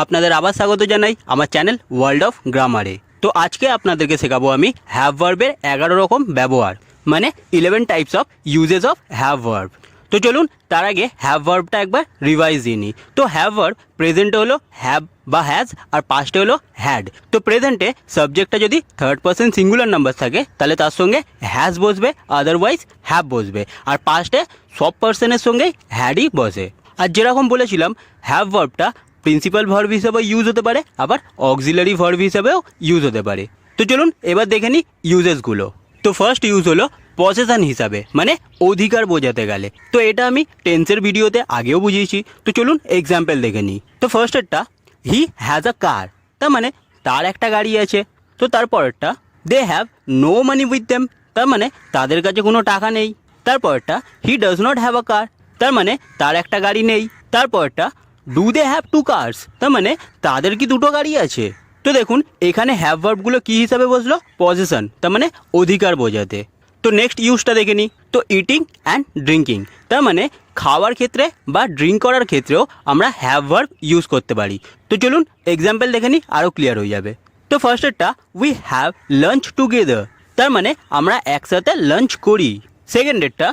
আপনাদের আবার স্বাগত জানাই আমার চ্যানেল ওয়ার্ল্ড অফ গ্রামারে। তো আজকে আপনাদেরকে শেখাবো আমি হ্যাভ ভার্বের 11 রকম ব্যবহার, মানে 11 types of usages of have verb. তো চলুন তার আগে হ্যাভ ভার্বটা একবার রিভাইজ দিয়ে নিই। তো হ্যাভ ভার্ব প্রেজেন্টে হলো হ্যাভ বা হ্যাজ, আর পাস্টে হলো হ্যাড। তো প্রেজেন্টে সাবজেক্টটা যদি থার্ড পার্সন সিঙ্গুলার নাম্বার থাকে তাহলে তার সঙ্গে হ্যাজ বসবে, আদারওয়াইজ হ্যাভ বসবে। আর পাস্টে সব পার্সনের সঙ্গেই হ্যাডই বসে। আর যেরকম বলেছিলাম হ্যাভ ভার্বটা প্রিন্সিপাল ভার্ব হিসেবে ইউজ হতে পারে, আবার অক্সিলারি ভার্ব হিসেবেও ইউজ হতে পারে। তো চলুন এবার দেখে নিই ইউজেসগুলো। তো ফার্স্ট ইউজ হলো পসেশন হিসাবে, মানে অধিকার বোঝাতে গেলে। তো এটা আমি টেন্সের ভিডিওতে আগেও বুঝিয়েছি। তো চলুন এক্সাম্পল দেখে নিই। তো ফার্স্টেরটা হি হ্যাজ আ কার, তার মানে তার একটা গাড়ি আছে। তো তারপরেরটা they have no money with them, তার মানে তাদের কাছে কোনো টাকা নেই। তারপরটা he does not have a car, তার মানে তার একটা গাড়ি নেই। তারপরটা do they have two cars, তার মানে তাদের কি দুটো গাড়ি আছে। তো দেখুন এখানে হ্যাভ ভার্বগুলো কী হিসাবে বসলো, পজিশন, তার মানে অধিকার বোঝাতে। তো নেক্সট ইউজটা দেখে নিই। তো ইটিং অ্যান্ড ড্রিঙ্কিং, তার মানে খাওয়ার ক্ষেত্রে বা ড্রিঙ্ক করার ক্ষেত্রেও আমরা হ্যাভ ভার্ব ইউজ করতে পারি। তো চলুন এক্সাম্পল দেখে নিই, আরও ক্লিয়ার হয়ে যাবে। তো ফার্স্টেরটা উই হ্যাভ লাঞ্চ টুগেদার, তার মানে আমরা একসাথে লাঞ্চ করি। সেকেন্ডেরটা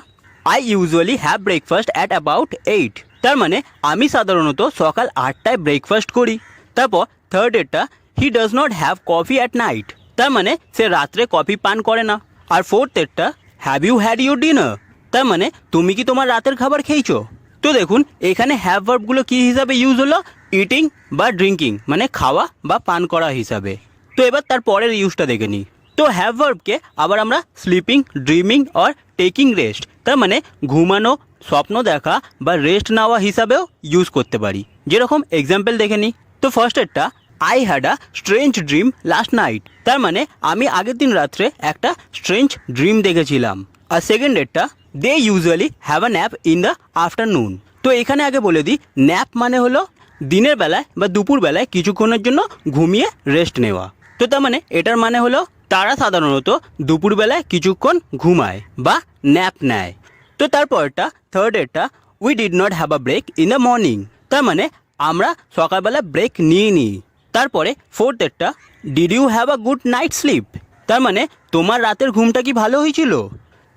I usually have breakfast at about 8, তার মানে আমি সাধারণত সকাল 8টায় ব্রেকফাস্ট করি। তারপর থার্ডেরটা he does not have coffee at night, তার মানে সে রাত্রে কফি পান করে না। আর ফোর্থেরটা have you had your dinner, তার মানে তুমি কি তোমার রাতের খাবার খেয়েছো। তো দেখুন এখানে হ্যাভ ভার্বগুলো কী হিসাবে ইউজ হলো, ইটিং বা ড্রিঙ্কিং, মানে খাওয়া বা পান করা হিসাবে। তো এবার তার পরের ইউজটা দেখে নিই। তো হ্যাভ ভার্বকে আবার আমরা sleeping, dreaming are taking rest, তার মানে ঘুমানো, স্বপ্ন দেখা বা রেস্ট নেওয়া হিসাবেও ইউজ করতে পারি। যেরকম এক্সাম্পল দেখে নিই। তো ফার্স্টেরটা I had a strange dream last night, তার মানে আমি আগের দিন রাত্রে একটা স্ট্রেঞ্জ ড্রিম দেখেছিলাম। আর সেকেন্ডেরটা they usually have a nap in the afternoon. তো এখানে আগে বলে দিই, ন্যাপ মানে হলো দিনের বেলায় বা দুপুর বেলায় কিছুক্ষণের জন্য ঘুমিয়ে রেস্ট নেওয়া। তো তার মানে এটার মানে হলো তারা সাধারণত দুপুরবেলায় কিছুক্ষণ ঘুমায় বা ন্যাপ নেয়। তো তারপরটা থার্ডেরটা we did not have a break in the morning, তার মানে আমরা সকালবেলা ব্রেক নিয়ে নিই। তারপরে ফোর্থেরটা did you have a good night sleep, তার মানে তোমার রাতের ঘুমটা কি ভালো হয়েছিল।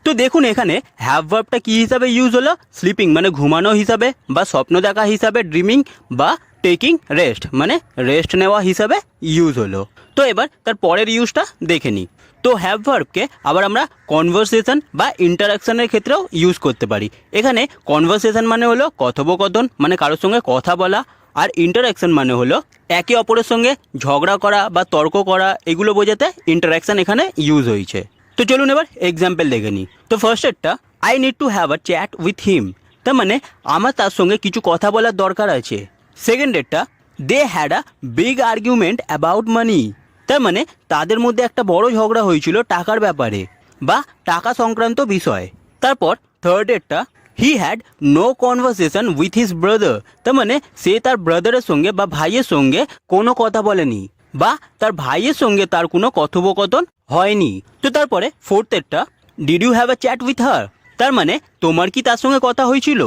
তো দেখুন এখানে হ্যাভ ভার্বটা কী হিসাবে ইউজ হলো, স্লিপিং মানে ঘুমানো হিসাবে বা স্বপ্ন দেখা হিসাবে, ড্রিমিং বা টেকিং রেস্ট মানে রেস্ট নেওয়া হিসাবে ইউজ হলো। তো এবার তার পরের ইউজটা দেখে নিই। তো হ্যাভ ভার্বকে আবার আমরা কনভারসেশন বা ইন্টারাকশনের ক্ষেত্রেও ইউজ করতে পারি। এখানে কনভারসেশন মানে হলো কথোপকথন, মানে কারোর সঙ্গে কথা বলা। আর ইন্টারাকশন মানে হলো একে অপরের সঙ্গে ঝগড়া করা বা তর্ক করা, এগুলো বোঝাতে ইন্টারাকশন এখানে ইউজ হয়েছে। তো চলুন এবার এক্সাম্পল দেখে নিই। তো ফার্স্টেরটা I need to have a chat with him, তার মানে আমার তার সঙ্গে কিছু কথা বলার দরকার আছে। সেকেন্ডেরটা they had a big argument about money, তার মানে তাদের মধ্যে একটা বড় ঝগড়া হয়েছিল টাকার ব্যাপারে বা টাকা সংক্রান্ত বিষয়। তারপর থার্ডেরটা he had no conversation with his brother, তার মানে সে তার ব্রাদারের সঙ্গে বা ভাইয়ের সঙ্গে কোনো কথা বলেনি বা তার ভাইয়ের সঙ্গে তার কোনো কথোপকথন হয়নি। তো তারপরে ফোর্থেরটা did you have a chat with her, তার মানে তোমার কি তার সঙ্গে কথা হয়েছিল।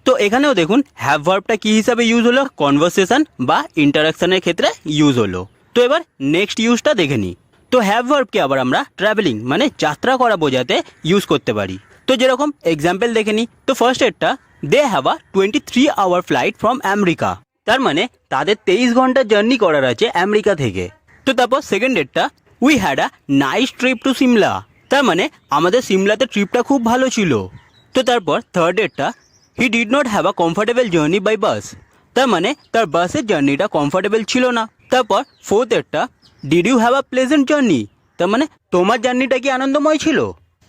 তো এখানেও দেখুন হ্যাভ ভার্বটা কী হিসাবে ইউজ হলো, কনভারসেশন বা ইন্টারাকশনের ক্ষেত্রে ইউজ হলো। তো এবার নেক্সট ইউজটা দেখে নিই। তো হ্যাভ ভার্বকে আবার আমরা ট্রাভেলিং মানে যাত্রা করা বোঝাতে ইউজ করতে পারি। তো যেরকম এক্সাম্পল দেখে নিই। তো ফার্স্টেরটা they have a 23 hour flight from America, তার মানে তাদের 23 ঘন্টা জার্নি করার আছে আমেরিকা থেকে। তো তারপর সেকেন্ডেরটা we had a nice trip to Simla, তার মানে আমাদের সিমলাতে ট্রিপটা খুব ভালো ছিল। তো তারপর থার্ডেরটা he did not have a comfortable journey by bus, তার মানে তার বাসের জার্নিটা কমফর্টেবল ছিল না। তারপর ফোর্থেরটা did you have a pleasant journey, তার মানে তোমার জার্নিটা কি আনন্দময় ছিল।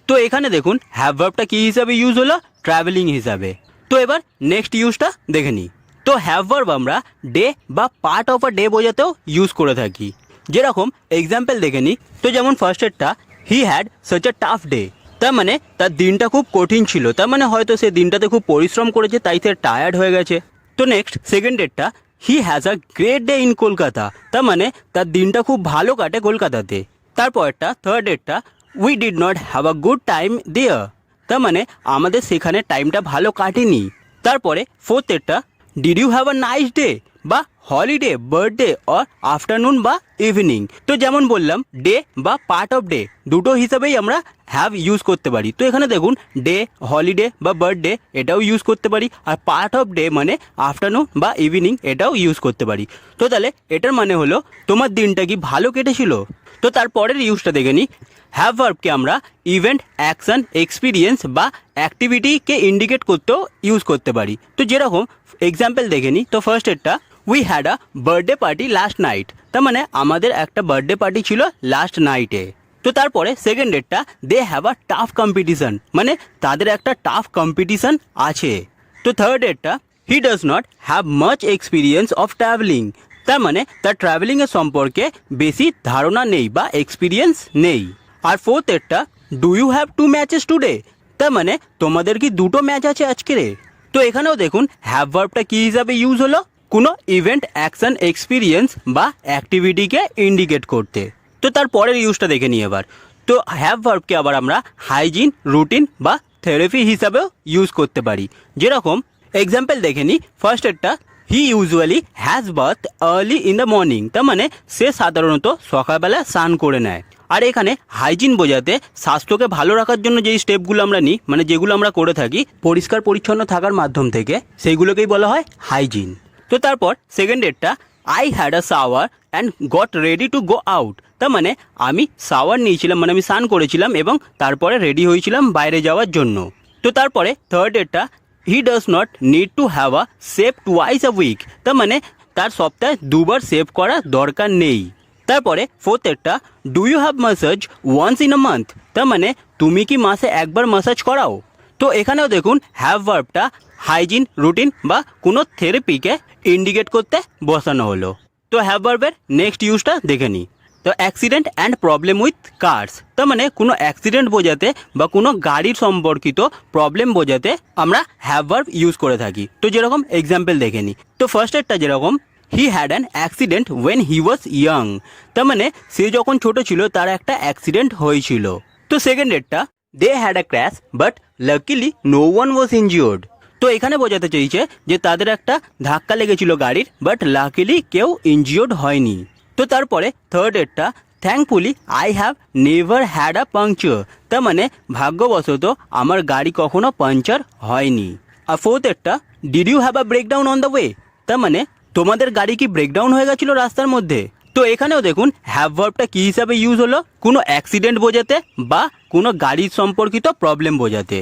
তো এখানে দেখুন হ্যাভ ভার্বটা কী হিসাবে ইউজ হলো, ট্রাভেলিং হিসাবে। তো এবার নেক্সট ইউজটা দেখে নিই। তো হ্যাভ ভার্ব আমরা ডে বা পার্ট অফ আ ডে বোঝাতেও ইউজ করে থাকি। যেরকম এক্সাম্পল দেখে নিই। তো যেমন ফার্স্টেরটা he had such a tough day, তার মানে তার দিনটা খুব কঠিন ছিল, তার মানে হয়তো সে দিনটাতে খুব পরিশ্রম করেছে তাই সে টায়ার্ড হয়ে গেছে। তো নেক্সট সেকেন্ডেরটা he has a great day in Kolkata, তার মানে তার দিনটা খুব ভালো কাটে কলকাতাতে। তারপরটা থার্ডেরটা we did not have a good time there, তার মানে আমাদের সেখানে টাইমটা ভালো কাটেনি। তারপরে ফোর্থেরটা did you have a nice day বা হলিডে, বার্থডে অর আফটারনুন বা ইভিনিং। তো যেমন বললাম ডে বা পার্ট অফ ডে দুটো হিসাবেই আমরা হ্যাভ ইউজ করতে পারি। তো এখানে দেখুন ডে, হলিডে বা বার্থডে এটাও ইউজ করতে পারি, আর পার্ট অফ ডে মানে আফটারনুন বা ইভিনিং এটাও ইউজ করতে পারি। তো তাহলে এটার মানে হলো তোমার দিনটা কি ভালো কেটেছিল। তো তারপরের ইউজটা দেখে নিই। হ্যাভ ভার্বকে আমরা ইভেন্ট, অ্যাকশন, এক্সপিরিয়েন্স বা অ্যাক্টিভিটিকে ইন্ডিকেট করতেও ইউজ করতে পারি। তো যেরকম এক্সাম্পল দেখে নিই। তো ফার্স্ট এরটা, we had a birthday party last night. তার মানে আমাদের একটা বার্থডে পার্টি ছিল লাস্ট নাইটে। তো তারপরে সেকেন্ড ডেটটা, they have a tough competition, মানে তাদের একটা টাফ কম্পিটিশন আছে। তো থার্ড ডেটটা, he does not have much experience of travelling. তার মানে তার ট্রাভেলিংয়ের সম্পর্কে বেশি ধারণা নেই বা এক্সপিরিয়েন্স নেই। আর ফোর্থ এরটা, do you have two matches today. তার মানে তোমাদের কি দুটো ম্যাচ আছে আজকে রে। তো এখানেও দেখুন হ্যাভ ভার্বটা কী হিসাবে ইউজ হলো, কোনো ইভেন্ট, অ্যাকশন, এক্সপিরিয়েন্স বা অ্যাক্টিভিটিকে ইন্ডিকেট করতে। তো তারপরের ইউজটা দেখে নিই এবার। তো হ্যাভ ভার্বকে আবার আমরা হাইজিন, রুটিন বা থেরাপি হিসাবেও ইউজ করতে পারি। যেরকম এক্সাম্পল দেখে নিই। ফার্স্ট একটা, he usually has bath early in the morning. তার মানে সে সাধারণত সকালবেলা স্নান করে নেয়। আর এখানে হাইজিন বোঝাতে স্বাস্থ্যকে ভালো রাখার জন্য যেই স্টেপগুলো আমরা নিই, মানে যেগুলো আমরা করে থাকি পরিষ্কার পরিচ্ছন্ন থাকার মাধ্যম থেকে, সেইগুলোকেই বলা হয় হাইজিন। তো তারপর সেকেন্ড ডেটটা, I had a shower and got ready to go out. তার মানে আমি শাওয়ার নিয়েছিলাম, মানে আমি স্নান করেছিলাম এবং তারপরে রেডি হয়েছিলাম বাইরে যাওয়ার জন্য। তো তারপরে থার্ড ডেটটা, he does not need to have a shave twice a week. তার মানে তার সপ্তাহে দুবার সেভ করার দরকার নেই। তারপরে ফোর্থ একটা, do you have massage once in a month. তার মানে তুমি কি মাসে একবার ম্যাসাজ করাও। তো এখানেও দেখুন হ্যাভ ভার্বটা হাইজিন, রুটিন বা কোনো থেরাপিকে ইন্ডিকেট করতে বসানো হলো। তো হ্যাভ ভার্বের নেক্সট ইউজটা দেখে নিই। তো accident and problem with cars. তার মানে কোনো অ্যাক্সিডেন্ট বোঝাতে বা কোনো গাড়ির সম্পর্কিত প্রবলেম বোঝাতে আমরা হ্যাভ ভার্ব ইউজ করে থাকি। তো যেরকম এক্সাম্পল দেখে নিই। তো ফার্স্ট একটা যেরকম, he had an accident when he was young. তার মানে সে যখন ছোট ছিল তার একটা অ্যাক্সিডেন্ট হয়েছিল। তো সেকেন্ড ডেটটা, they had a crash but luckily no one was injured. তো এখানে বোঝাতে চাইছে যে তাদের একটা ধাক্কা লেগেছিল গাড়ির, বাট লাকিলি কেউ ইনজিওর্ড হয়নি। তো তারপরে থার্ড ডেটটা, thankfully I have never had a puncture. তার মানে ভাগ্যবশত আমার গাড়ি কখনো পাংচার হয়নি। আর ফোর্থ একটা, did you have a breakdown on the way. তার মানে তোমাদের গাড়ি কি ব্রেকডাউন হয়ে গেছিল রাস্তার মধ্যে। তো এখানেও দেখুন হ্যাভ ভার্বটা কী হিসাবে ইউজ হলো, কোনো অ্যাক্সিডেন্ট বোঝাতে বা কোনো গাড়ির সম্পর্কিত প্রবলেম বোঝাতে।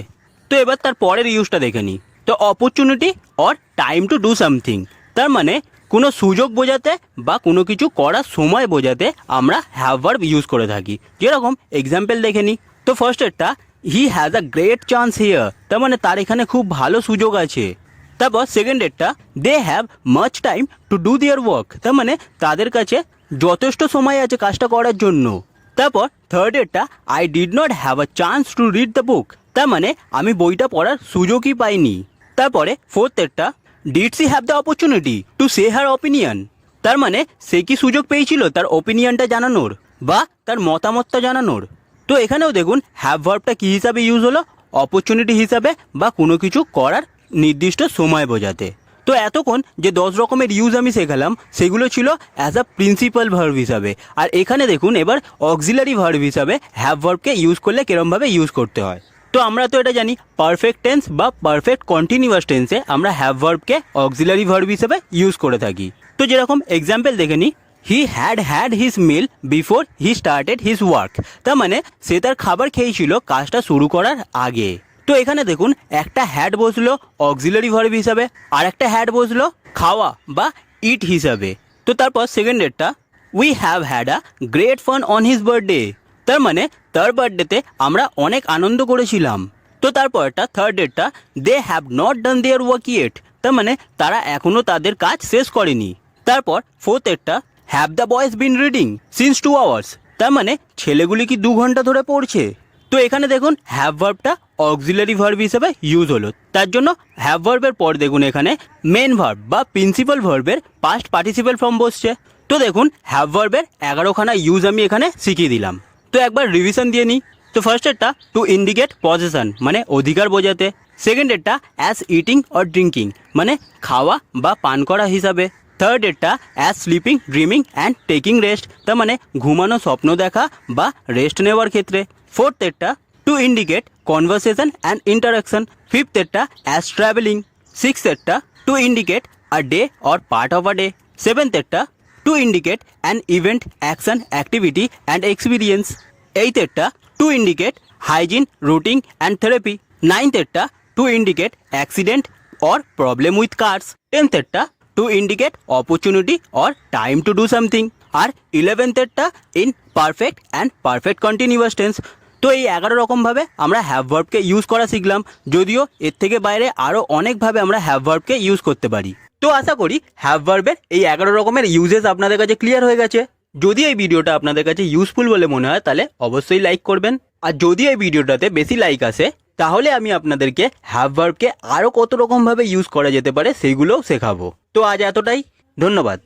তো এবার তার পরের ইউজটা দেখে নিই। তো opportunity or time to do something. তার মানে কোনো সুযোগ বোঝাতে বা কোনো কিছু করার সময় বোঝাতে আমরা হ্যাভ ভার্ব ইউজ করে থাকি। যেরকম এক্সাম্পল দেখে নিই। তো ফার্স্ট একটা, হি has a great chance here. তার মানে তার এখানে খুব ভালো সুযোগ আছে। তারপর সেকেন্ড ডেটটা, they have much time to do their work. তার মানে তাদের কাছে যথেষ্ট সময় আছে কাজটা করার জন্য। তারপর থার্ড ডেটটা, I did not have a chance to read the book. তার মানে আমি বইটা পড়ার সুযোগই পাইনি। তারপরে ফোর্থ ডেটটা, did she have the opportunity to say her opinion. তার মানে সে কি সুযোগ পেয়েছিল তার ওপিনিয়নটা জানানোর বা তার মতামতটা জানানোর। তো এখানেও দেখুন হ্যাভ ভার্বটা কী হিসাবে ইউজ হলো, অপরচুনিটি হিসাবে বা কোনো কিছু করার নির্দিষ্ট সময় বোঝাতে। তো এতক্ষণ যে 10 রকমের ইউজ আমি শেখালাম সেগুলো ছিল অ্যাজ আ প্রিন্সিপাল ভার্ব হিসাবে। আর এখানে দেখুন এবার অক্সিলারি ভার্ব হিসাবে হ্যাভ ভার্বকে ইউজ করলে কীরমভাবে ইউজ করতে হয়। তো আমরা তো এটা জানি পারফেক্ট টেন্স বা পারফেক্ট কন্টিনিউয়াস টেন্সে আমরা হ্যাভ ভার্বকে অক্সিলারি ভার্ব হিসেবে ইউজ করে থাকি। তো যেরকম এক্সাম্পল দেখে নিই, he had his mill before he started his work. তার মানে সে তার খাবার খেয়েছিল কাজটা শুরু করার আগে। তো এখানে দেখুন একটা হ্যাড বসলো অক্সিলারি ভার্ব হিসাবে, আর একটা হ্যাড বসলো খাওয়া বা ইট হিসাবে। তো তারপর সেকেন্ড ডেটটা, we have had a great fun on his birthday. তার মানে তার বার্থডেতে আমরা অনেক আনন্দ করেছিলাম। তো তারপরটা থার্ড ডেটটা, they have not done their work yet. তার মানে তারা এখনও তাদের কাজ শেষ করেনি। তারপর ফোর্থ ডেটটা, have the boys been reading since 2 hours. তার মানে ছেলেগুলি কি 2 ঘন্টা ধরে পড়ছে। তো এখানে দেখুন হ্যাভ ভার্বটা অক্সিলারি ভার্ব হিসেবে ইউজ হলো। তার জন্য হ্যাভ ভার্বের পর দেখুন এখানে মেন ভার্ব বা প্রিন্সিপাল ভার্বের পাস্ট পার্টিসিপাল ফর্ম বসছে। তো দেখুন হ্যাভ ভার্বের 11খানা ইউজ আমি এখানে শিখিয়ে দিলাম। তো একবার রিভিশন দিয়ে নিই। তো ফার্স্ট একটা, টু ইন্ডিকেট পজেশন মানে অধিকার বোঝাতে। সেকেন্ড একটা, অ্যাজ ইটিং অর ড্রিঙ্কিং মানে খাওয়া বা পান করা হিসাবে। থার্ড এরটা as sleeping dreaming and taking rest, তার মানে ঘুমানো, স্বপ্ন দেখা বা রেস্ট নেওয়ার ক্ষেত্রে। ফোর্থ এরটা to indicate conversation and interaction. Fifth এরটা অ্যাজ ট্রাভেলিং। সিক্সথ এরটা to indicate a day or part of a day. Seventh এরটা to indicate an event, action, activity and experience. Eighth এরটা to indicate hygiene, routine and therapy. Ninth এরটা to indicate accident or problem with curse. Tenth এরটা to indicate opportunity or time to do something. আর 11th এরটা in perfect and perfect continuous tense. তো এই 11 রকমভাবে আমরা have ভার্বকে use করা শিখলাম, যদিও এর থেকে বাইরে আরও অনেকভাবে আমরা হ্যাভ ভার্বকে ইউজ করতে পারি। তো আশা করি হ্যাভ ভার্বের এই 11 রকমের ইউজেস আপনাদের কাছে ক্লিয়ার হয়ে গেছে। যদি এই ভিডিওটা আপনাদের কাছে ইউজফুল বলে মনে হয় তাহলে অবশ্যই লাইক করবেন। আর যদি এই ভিডিওটাতে বেশি লাইক আসে তাহলে আমি আপনাদেরকে হ্যাভ ভার্বকে আরও কত রকমভাবে ইউজ করা যেতে পারে সেইগুলোও শেখাবো। তো আজ এতটাই, ধন্যবাদ।